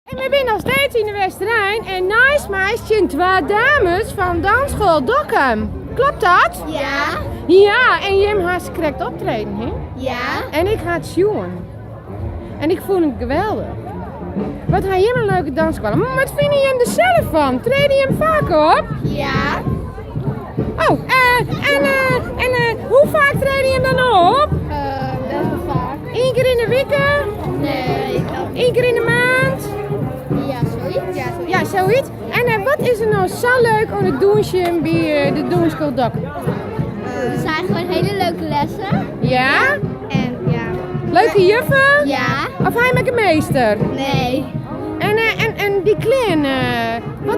En we zijn nog steeds in de Westerijn en naast mij zijn twee dames van dansschool Dokkum. Klopt dat? Ja. Ja, en Jim gaat correct optreden, hè? Ja. En ik ga het zien. En ik vond het geweldig. Wat ga je een leuke dansschool. Maar wat vind je hem er zelf van? Treed je hem vaak op? Ja. Oh, hoe vaak treed je hem dan op? Best wel vaak. 1 keer in de week? Nee. 1 keer in de maand? Ja, zoiets. Ja, zoiets. En wat is er nou zo leuk aan het doen bij de dansschool Dokkum? Er zijn gewoon hele leuke lessen. Ja? En ja. Leuke juffen? Ja. Of hij met een meester? Nee. En die kleine, wat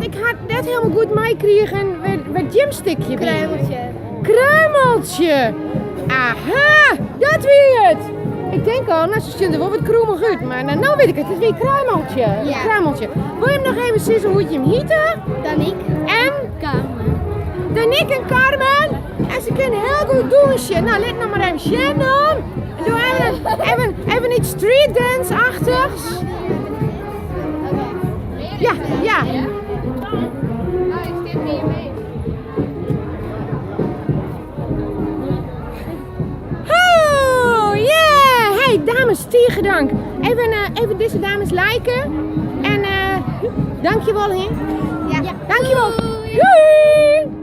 ik had net helemaal goed meekregen wat gymstickje bij. Kruimeltje. Kruimeltje! Aha, dat wie het! Ik denk al, nou ze zullen wel wat kroemig uit, maar nou weet ik het, het is weer kruimeltje. Ja. Kruimeltje. Wil je hem nog even zeggen hoe je hem hiette? Daniek. En Carmen. Daniek en Carmen. En ze kunnen heel goed douchen. Nou, let nog maar even zien doen. Doe even iets street dance-achtigs. Ja, ja. Oh, yeah! Hey, dames, tegen dank. Even deze dames liken. En dankjewel, hè? Ja. Dankjewel. Doei. Doei!